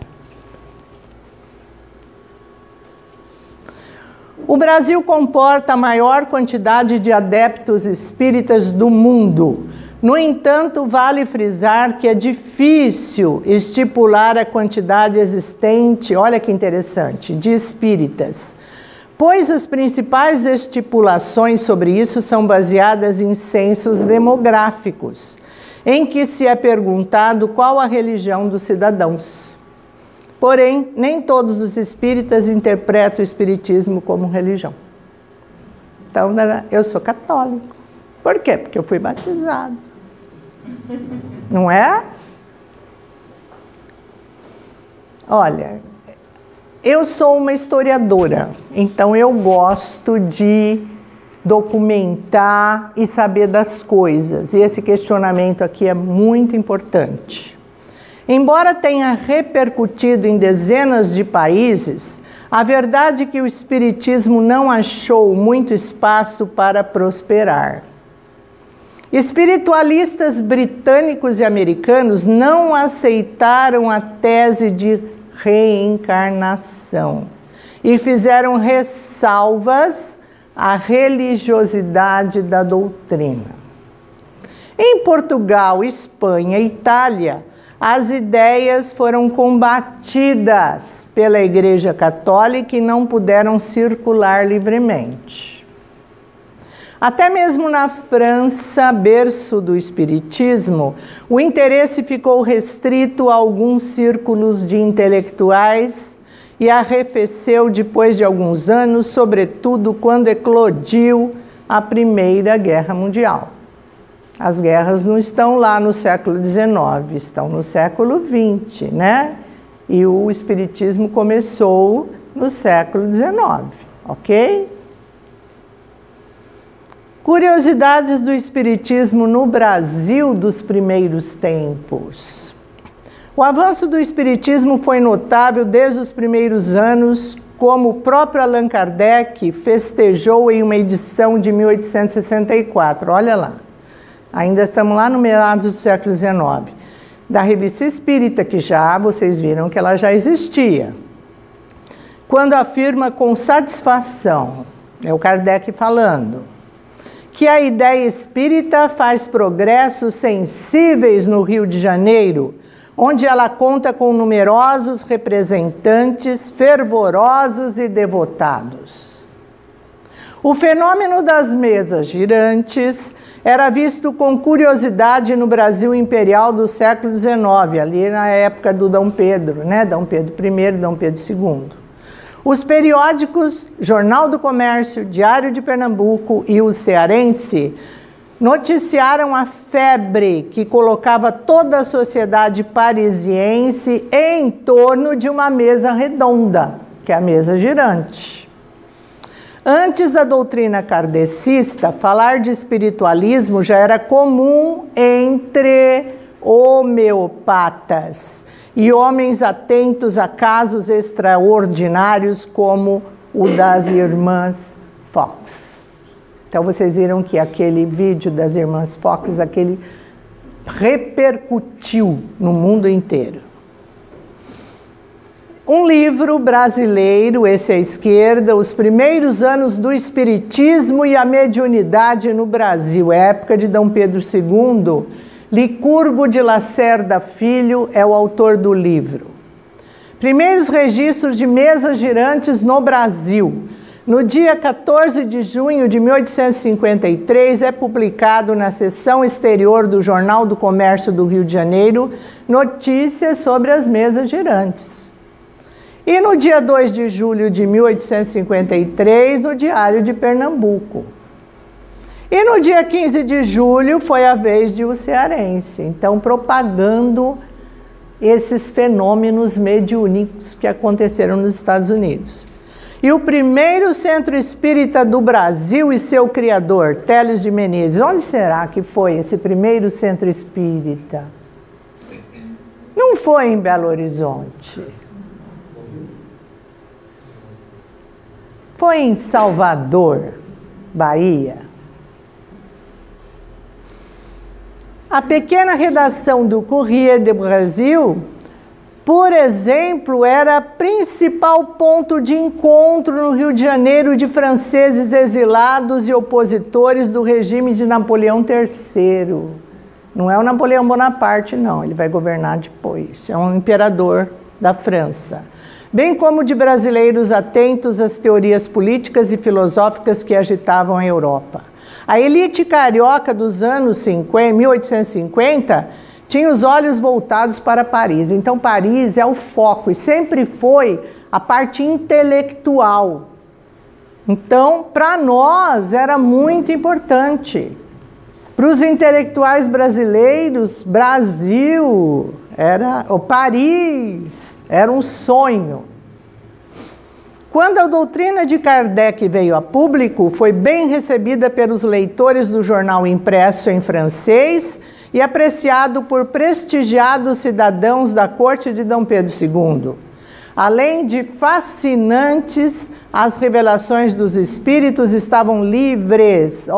O Brasil comporta a maior quantidade de adeptos espíritas do mundo. No entanto, vale frisar que é difícil estipular a quantidade existente, olha que interessante, de espíritas, pois as principais estipulações sobre isso são baseadas em censos demográficos, em que se é perguntado qual a religião dos cidadãos. Porém, nem todos os espíritas interpretam o espiritismo como religião. Então, eu sou católico. Por quê? Porque eu fui batizado. Não é? Olha, eu sou uma historiadora, então eu gosto de documentar e saber das coisas. E esse questionamento aqui é muito importante. Embora tenha repercutido em dezenas de países, a verdade é que o espiritismo não achou muito espaço para prosperar. Espiritualistas britânicos e americanos não aceitaram a tese de reencarnação e fizeram ressalvas à religiosidade da doutrina. Em Portugal, Espanha e Itália, as ideias foram combatidas pela Igreja Católica e não puderam circular livremente. Até mesmo na França, berço do espiritismo, o interesse ficou restrito a alguns círculos de intelectuais e arrefeceu depois de alguns anos, sobretudo quando eclodiu a Primeira Guerra Mundial. As guerras não estão lá no século XIX, estão no século XX, né? E o espiritismo começou no século XIX, ok? Curiosidades do espiritismo no Brasil dos primeiros tempos. O avanço do espiritismo foi notável desde os primeiros anos, como o próprio Allan Kardec festejou em uma edição de 1864. Olha lá, ainda estamos lá no meados do século XIX, da Revista Espírita, que já vocês viram que ela já existia. Quando afirma com satisfação, é o Kardec falando, que a ideia espírita faz progressos sensíveis no Rio de Janeiro, onde ela conta com numerosos representantes fervorosos e devotados. O fenômeno das mesas girantes era visto com curiosidade no Brasil imperial do século XIX, ali na época do Dom Pedro, né? Dom Pedro I e Dom Pedro II. Os periódicos Jornal do Comércio, Diário de Pernambuco e o Cearense noticiaram a febre que colocava toda a sociedade parisiense em torno de uma mesa redonda, que é a mesa girante. Antes da doutrina kardecista, falar de espiritualismo já era comum entre homeopatas e homens atentos a casos extraordinários como o das irmãs Fox. Então vocês viram que aquele vídeo das irmãs Fox, aquele repercutiu no mundo inteiro. Um livro brasileiro, esse à esquerda, Os Primeiros Anos do Espiritismo e a Mediunidade no Brasil, época de Dom Pedro II, Licurgo de Lacerda Filho é o autor do livro. Primeiros registros de mesas girantes no Brasil. No dia 14 de junho de 1853, é publicado na seção exterior do Jornal do Comércio do Rio de Janeiro notícias sobre as mesas girantes. E no dia 2 de julho de 1853, no Diário de Pernambuco. E no dia 15 de julho foi a vez de O Cearense, então propagando esses fenômenos mediúnicos que aconteceram nos Estados Unidos. E o primeiro centro espírita do Brasil e seu criador, Teles de Menezes, onde será que foi esse primeiro centro espírita? Não foi em Belo Horizonte. Foi em Salvador, Bahia. A pequena redação do Courrier do Brasil, por exemplo, era principal ponto de encontro no Rio de Janeiro de franceses exilados e opositores do regime de Napoleão III. Não é o Napoleão Bonaparte, não, ele vai governar depois. É um imperador da França. Bem como de brasileiros atentos às teorias políticas e filosóficas que agitavam a Europa. A elite carioca dos anos 1850 tinha os olhos voltados para Paris. Então, Paris é o foco e sempre foi a parte intelectual. Então, para nós, era muito importante. Para os intelectuais brasileiros, Brasil, Paris, era um sonho. Quando a doutrina de Kardec veio a público, foi bem recebida pelos leitores do jornal impresso em francês e apreciado por prestigiados cidadãos da corte de Dom Pedro II. Além de fascinantes, as revelações dos espíritos estavam livres,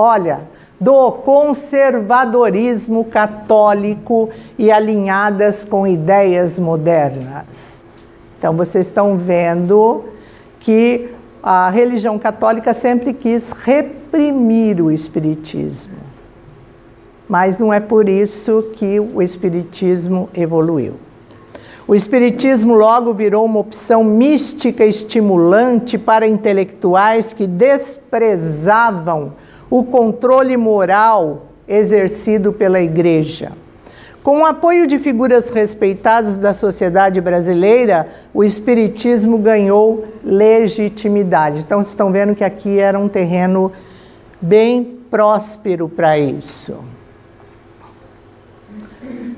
do conservadorismo católico e alinhadas com ideias modernas. Então, vocês estão vendo que a religião católica sempre quis reprimir o espiritismo. Mas não é por isso que o espiritismo evoluiu. O espiritismo logo virou uma opção mística estimulante para intelectuais que desprezavam o controle moral exercido pela Igreja. Com o apoio de figuras respeitadas da sociedade brasileira, o espiritismo ganhou legitimidade. Então, vocês estão vendo que aqui era um terreno bem próspero para isso.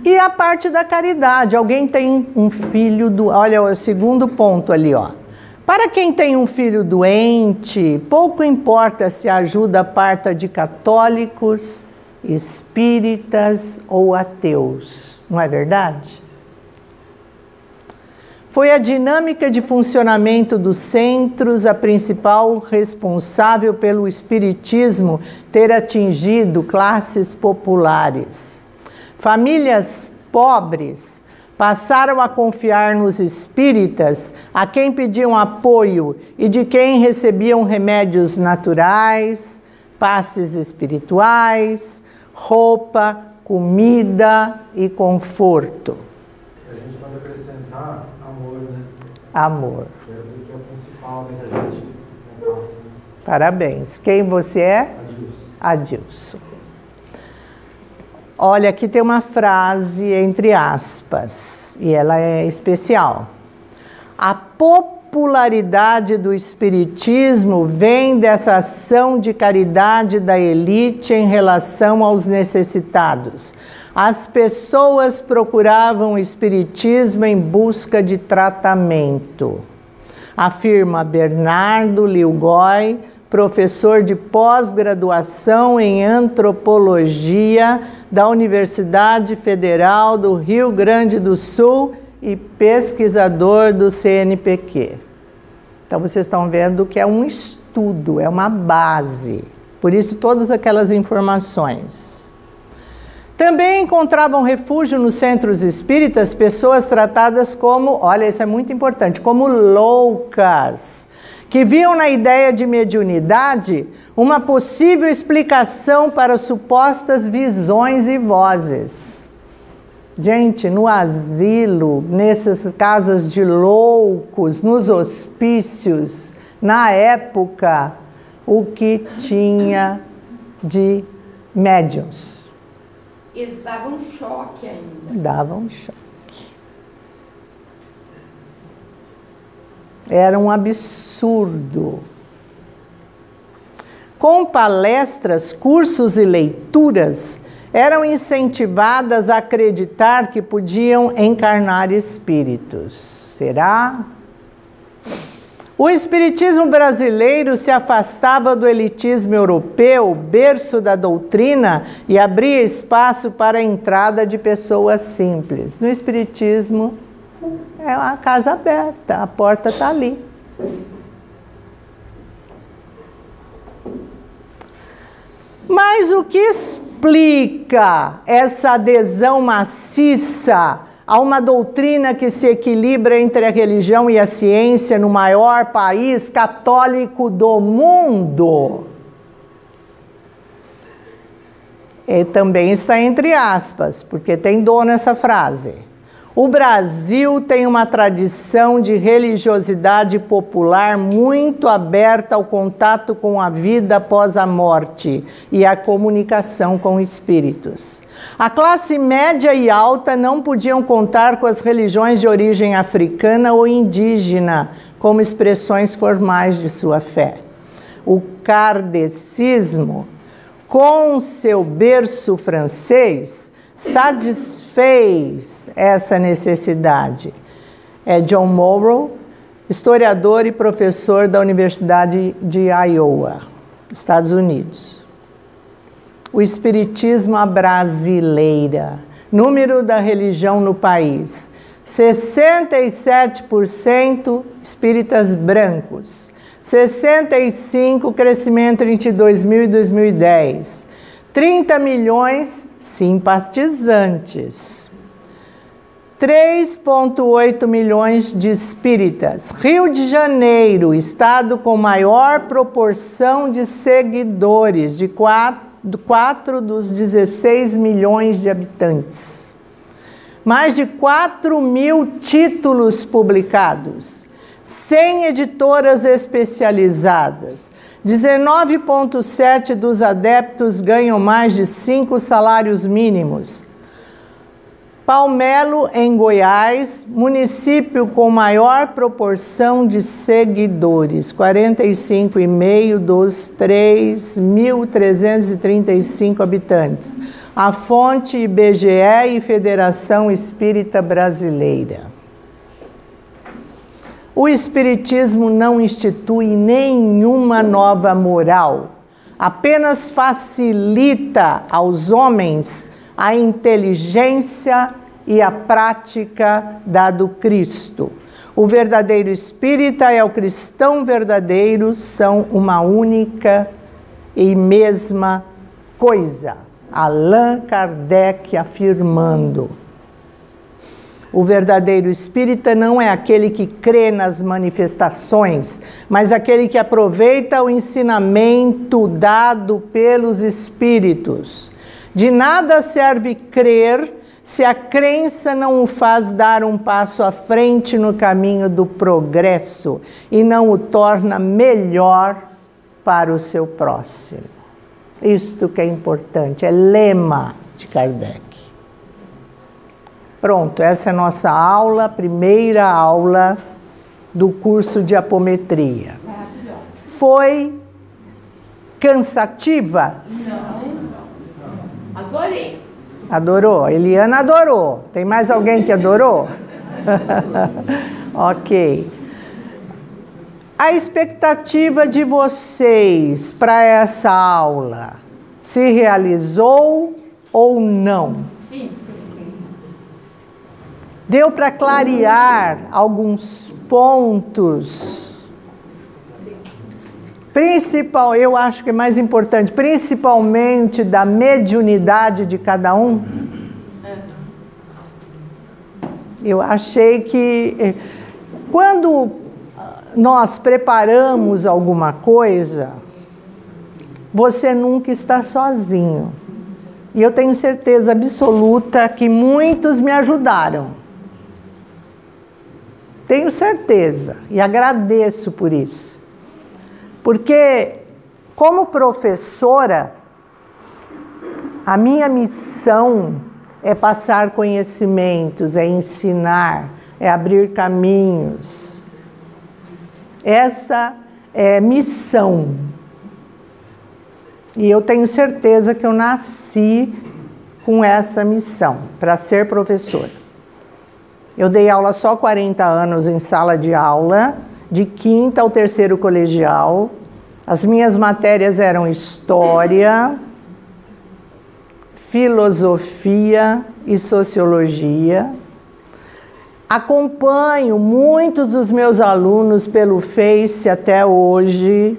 E a parte da caridade. Alguém tem um filho olha, o segundo ponto ali, Para quem tem um filho doente, pouco importa se a ajuda parta de católicos, espíritas ou ateus, não é verdade? Foi a dinâmica de funcionamento dos centros a principal responsável pelo espiritismo ter atingido classes populares. Famílias pobres passaram a confiar nos espíritas, a quem pediam apoio e de quem recebiam remédios naturais, passes espirituais, roupa, comida e conforto. A gente pode acrescentar amor, né? Amor. Que é o principal, né, que a gente passa. Parabéns. Quem você é? Adilson. Olha, aqui tem uma frase entre aspas, e ela é especial. A popularidade do espiritismo vem dessa ação de caridade da elite em relação aos necessitados. As pessoas procuravam o espiritismo em busca de tratamento, afirma Bernardo Lilgoy, professor de pós-graduação em antropologia da Universidade Federal do Rio Grande do Sul e pesquisador do CNPq. Então, vocês estão vendo que é um estudo, é uma base. Por isso, todas aquelas informações. Também encontravam refúgio nos centros espíritas pessoas tratadas como, olha, isso é muito importante, como loucas, que viam na ideia de mediunidade uma possível explicação para supostas visões e vozes. Gente, no asilo, nessas casas de loucos, nos hospícios, na época, o que tinha de médiuns? Eles davam choque ainda. Davam choque. Era um absurdo. Com palestras, cursos e leituras, eram incentivadas a acreditar que podiam encarnar espíritos. Será? O espiritismo brasileiro se afastava do elitismo europeu, berço da doutrina, e abria espaço para a entrada de pessoas simples. No espiritismo é uma casa aberta, a porta está ali. Mas o que explica essa adesão maciça a uma doutrina que se equilibra entre a religião e a ciência no maior país católico do mundo? E também está entre aspas, porque tem dor nessa frase. O Brasil tem uma tradição de religiosidade popular muito aberta ao contato com a vida após a morte e à comunicação com espíritos. A classe média e alta não podiam contar com as religiões de origem africana ou indígena como expressões formais de sua fé. O kardecismo, com seu berço francês, satisfez essa necessidade. É John Morrow, historiador e professor da Universidade de Iowa, Estados Unidos. O espiritismo à brasileira. Número da religião no país: 67% espíritas brancos, 65% crescimento entre 2000 e 2010. 30 milhões simpatizantes, 3,8 milhões de espíritas. Rio de Janeiro, estado com maior proporção de seguidores, de 4 dos 16 milhões de habitantes. Mais de 4 mil títulos publicados, 100 editoras especializadas. 19,7% dos adeptos ganham mais de 5 salários mínimos. Palmelo, em Goiás, município com maior proporção de seguidores, 45,5% dos 3.335 habitantes. A fonte IBGE e Federação Espírita Brasileira. O espiritismo não institui nenhuma nova moral, apenas facilita aos homens a inteligência e a prática da do Cristo. O verdadeiro espírita e o cristão verdadeiro são uma única e mesma coisa. Allan Kardec afirmando. O verdadeiro espírita não é aquele que crê nas manifestações, mas aquele que aproveita o ensinamento dado pelos espíritos. De nada serve crer se a crença não o faz dar um passo à frente no caminho do progresso e não o torna melhor para o seu próximo. Isto que é importante, é lema de Kardec. Pronto, essa é a nossa aula, primeira aula do curso de apometria. Maravilhosa. Foi cansativa? Não. Adorei. Adorou? Eliana adorou. Tem mais alguém que adorou? Ok. A expectativa de vocês para essa aula se realizou ou não? Sim. Deu para clarear alguns pontos? Eu acho que é mais importante, principalmente da mediunidade de cada um. Eu achei que quando nós preparamos alguma coisa, você nunca está sozinho. E eu tenho certeza absoluta que muitos me ajudaram. Tenho certeza e agradeço por isso. Porque, como professora, a minha missão é passar conhecimentos, é ensinar, é abrir caminhos. Essa é missão. E eu tenho certeza que eu nasci com essa missão, para ser professora. Eu dei aula só 40 anos em sala de aula de 5ª ao 3º colegial. As minhas matérias eram História, Filosofia e Sociologia. Acompanho muitos dos meus alunos pelo Face até hoje.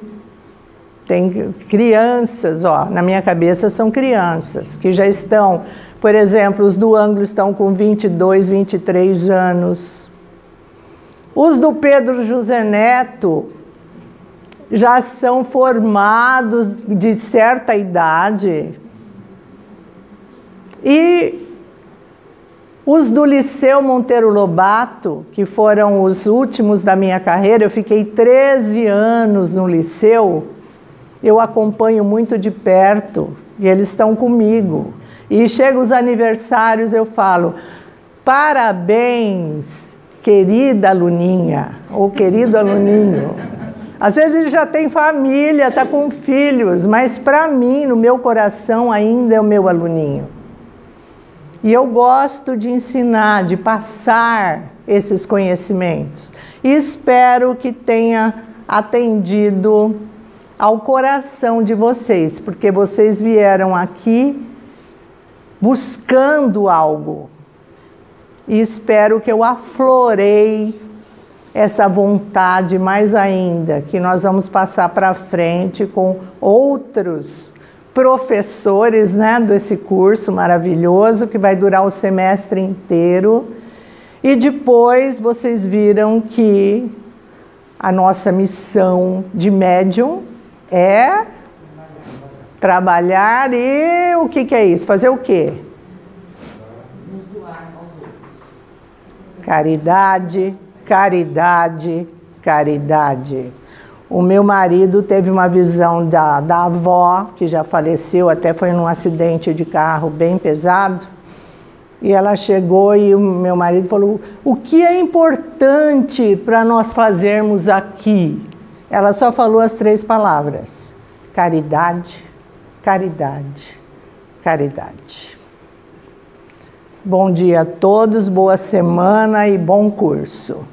Tem crianças, ó, na minha cabeça são crianças, que já estão, por exemplo, os do ângulo estão com 22, 23 anos. Os do Pedro José Neto já são formados de certa idade. E os do Liceu Monteiro Lobato, que foram os últimos da minha carreira, eu fiquei 13 anos no liceu, eu acompanho muito de perto, e eles estão comigo. E chegam os aniversários, eu falo, parabéns, querida aluninha, ou querido aluninho. Às vezes ele já tem família, está com filhos, mas para mim, no meu coração, ainda é o meu aluninho. E eu gosto de ensinar, de passar esses conhecimentos. E espero que tenha atendido ao coração de vocês, porque vocês vieram aqui buscando algo. E espero que eu aflorei essa vontade mais ainda, que nós vamos passar para frente com outros professores, né, desse curso maravilhoso, que vai durar o semestre inteiro. E depois vocês viram que a nossa missão de médium é trabalhar e o que é isso? Fazer o quê? Nos doar aos outros. Caridade, caridade, caridade. O meu marido teve uma visão da avó, que já faleceu, até foi num acidente de carro bem pesado. E ela chegou e o meu marido falou, o que é importante para nós fazermos aqui? Ela só falou as 3 palavras, caridade, caridade, caridade. Bom dia a todos, boa semana e bom curso.